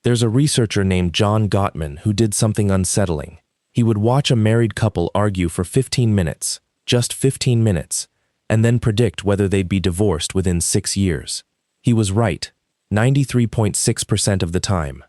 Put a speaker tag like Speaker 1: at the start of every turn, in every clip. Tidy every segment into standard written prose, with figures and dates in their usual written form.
Speaker 1: There's a researcher named John Gottman who did something unsettling. He would watch a married couple argue for 15 minutes, just 15 minutes, and then predict whether they'd be divorced within 6 years. He was right, 93.6% of the time.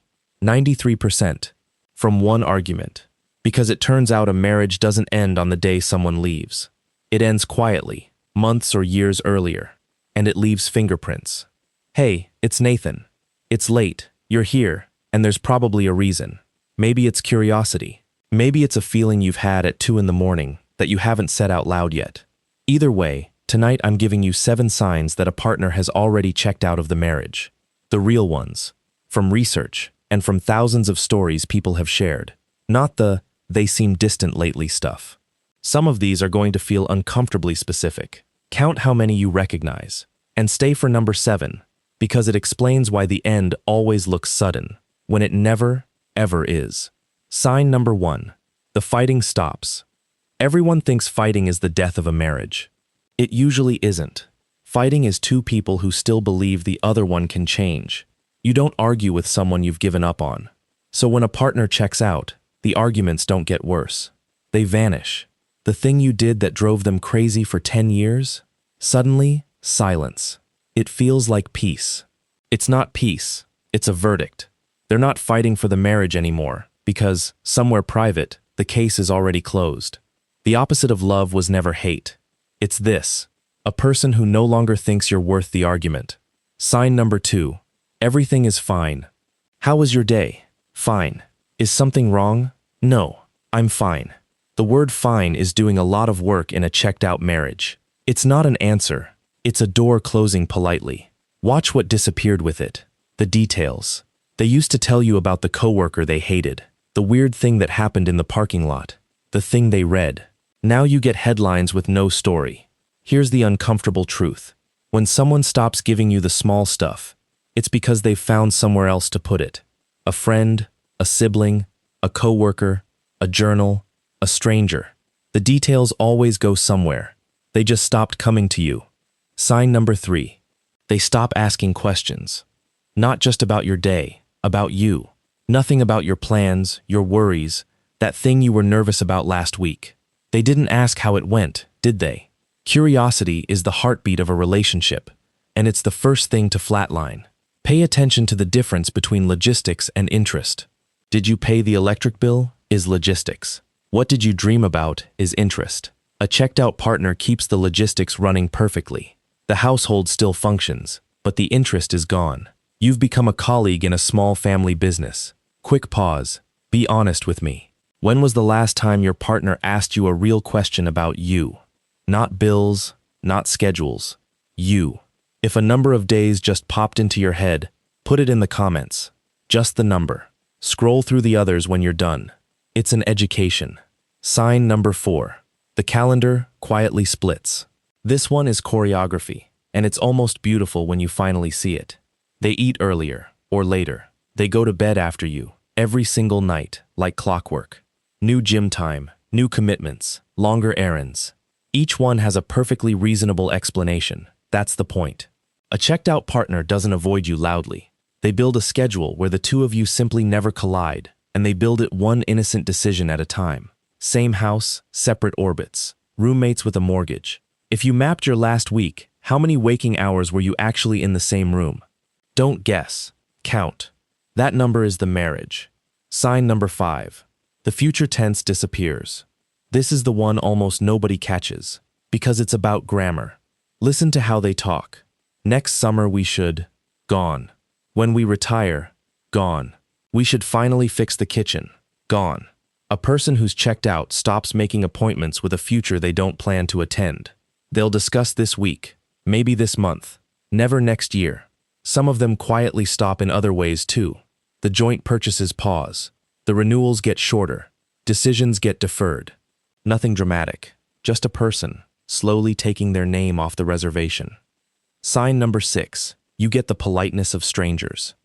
Speaker 1: 93%. From one argument. Because it turns out a marriage doesn't end on the day someone leaves. It ends quietly, months or years earlier, and it leaves fingerprints. Hey, it's Nathan. It's late, you're here, and there's probably a reason. Maybe it's curiosity. Maybe it's a feeling you've had at 2 in the morning that you haven't said out loud yet. Either way, tonight I'm giving you 7 signs that a partner has already checked out of the marriage. The real ones. From research, and from thousands of stories people have shared. Not the, they seem distant lately stuff. Some of these are going to feel uncomfortably specific. Count how many you recognize. And stay for number 7, because it explains why the end always looks sudden, when it never, ever is. Sign number 1. The fighting stops. Everyone thinks fighting is the death of a marriage. It usually isn't. Fighting is 2 people who still believe the other one can change. You don't argue with someone you've given up on. So when a partner checks out, the arguments don't get worse. They vanish. The thing you did that drove them crazy for 10 years? Suddenly, silence. It feels like peace. It's not peace. It's a verdict. They're not fighting for the marriage anymore, because, somewhere private, the case is already closed. The opposite of love was never hate. It's this. A person who no longer thinks you're worth the argument. Sign number 2. Everything is fine. How was your day? Fine. Is something wrong? No, I'm fine. The word fine is doing a lot of work in a checked-out marriage. It's not an answer. It's a door closing politely. Watch what disappeared with it. The details. They used to tell you about the coworker they hated, the weird thing that happened in the parking lot, the thing they read. Now you get headlines with no story. Here's the uncomfortable truth. When someone stops giving you the small stuff, it's because they've found somewhere else to put it. A friend, a sibling, a coworker, a journal, a stranger. The details always go somewhere. They just stopped coming to you. Sign number 3. They stop asking questions. Not just about your day, about you. Nothing about your plans, your worries, that thing you were nervous about last week. They didn't ask how it went, did they? Curiosity is the heartbeat of a relationship, and it's the first thing to flatline. Pay attention to the difference between logistics and interest. Did you pay the electric bill? Is logistics. What did you dream about? Is interest. A checked-out partner keeps the logistics running perfectly. The household still functions, but the interest is gone. You've become a colleague in a small family business. Quick pause. Be honest with me. When was the last time your partner asked you a real question about you? Not bills, not schedules. You. If a number of days just popped into your head, put it in the comments. Just the number. Scroll through the others when you're done. It's an education. Sign number 4. The calendar quietly splits. This one is choreography, and it's almost beautiful when you finally see it. They eat earlier, or later. They go to bed after you, every single night, like clockwork. New gym time, new commitments, longer errands. Each one has a perfectly reasonable explanation. That's the point. A checked-out partner doesn't avoid you loudly. They build a schedule where the 2 of you simply never collide, and they build it one innocent decision at a time. Same house, separate orbits. Roommates with a mortgage. If you mapped your last week, how many waking hours were you actually in the same room? Don't guess. Count. That number is the marriage. Sign number 5. The future tense disappears. This is the one almost nobody catches, because it's about grammar. Listen to how they talk. Next summer we should. Gone. When we retire. Gone. We should finally fix the kitchen. Gone. A person who's checked out stops making appointments with a future they don't plan to attend. They'll discuss this week, maybe this month, never next year. Some of them quietly stop in other ways too. The joint purchases pause. The renewals get shorter. Decisions get deferred. Nothing dramatic, just a person, slowly taking their name off the reservation. Sign number 6. You get the politeness of strangers.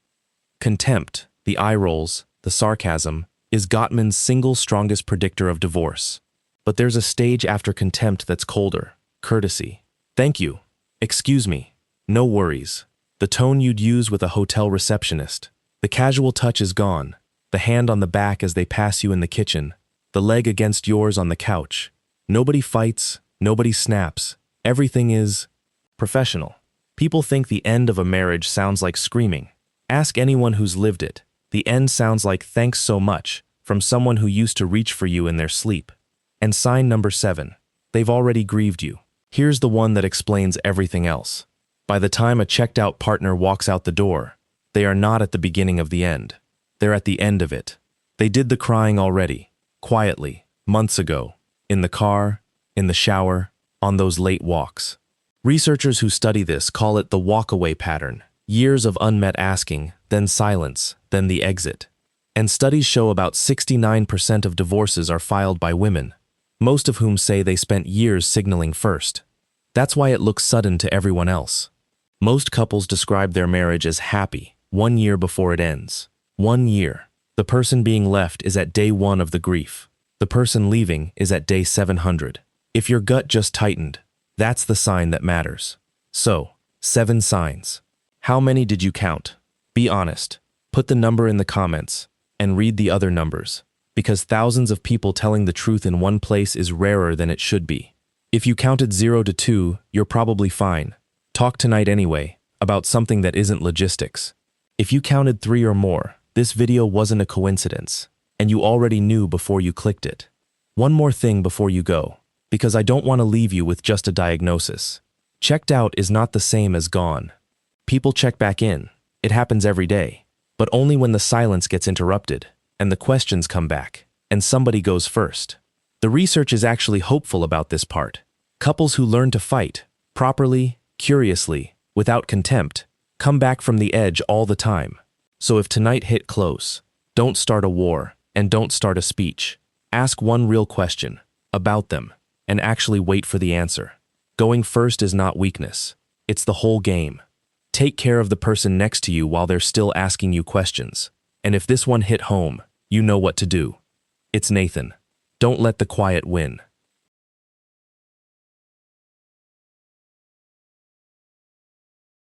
Speaker 1: Contempt, the eye rolls, the sarcasm, is Gottman's single strongest predictor of divorce. But there's a stage after contempt that's colder. Courtesy. Thank you. Excuse me. No worries. The tone you'd use with a hotel receptionist. The casual touch is gone, the hand on the back as they pass you in the kitchen, the leg against yours on the couch. Nobody fights, nobody snaps. Everything is professional. People think the end of a marriage sounds like screaming. Ask anyone who's lived it. The end sounds like thanks so much from someone who used to reach for you in their sleep. And sign number 7. They've already grieved you. Here's the one that explains everything else. By the time a checked-out partner walks out the door, they are not at the beginning of the end. They're at the end of it. They did the crying already, quietly, months ago, in the car, in the shower, on those late walks. Researchers who study this call it the walkaway pattern. Years of unmet asking, then silence, then the exit. And studies show about 69% of divorces are filed by women, most of whom say they spent years signaling first. That's why it looks sudden to everyone else. Most couples describe their marriage as happy, 1 year before it ends. 1 year. The person being left is at day 1 of the grief. The person leaving is at day 700. If your gut just tightened, that's the sign that matters. So, 7 signs. How many did you count? Be honest. Put the number in the comments and read the other numbers, because thousands of people telling the truth in one place is rarer than it should be. If you counted 0 to 2, you're probably fine. Talk tonight anyway, about something that isn't logistics. If you counted 3 or more, this video wasn't a coincidence, and you already knew before you clicked it. One more thing before you go, because I don't want to leave you with just a diagnosis. Checked out is not the same as gone. People check back in. It happens every day, but only when the silence gets interrupted, and the questions come back, and somebody goes first. The research is actually hopeful about this part. Couples who learn to fight, properly, curiously, without contempt, come back from the edge all the time. So if tonight hit close, don't start a war, and don't start a speech. Ask one real question, about them, and actually wait for the answer. Going first is not weakness. It's the whole game. Take care of the person next to you while they're still asking you questions. And if this one hit home, you know what to do. It's Nathan. Don't let the quiet win.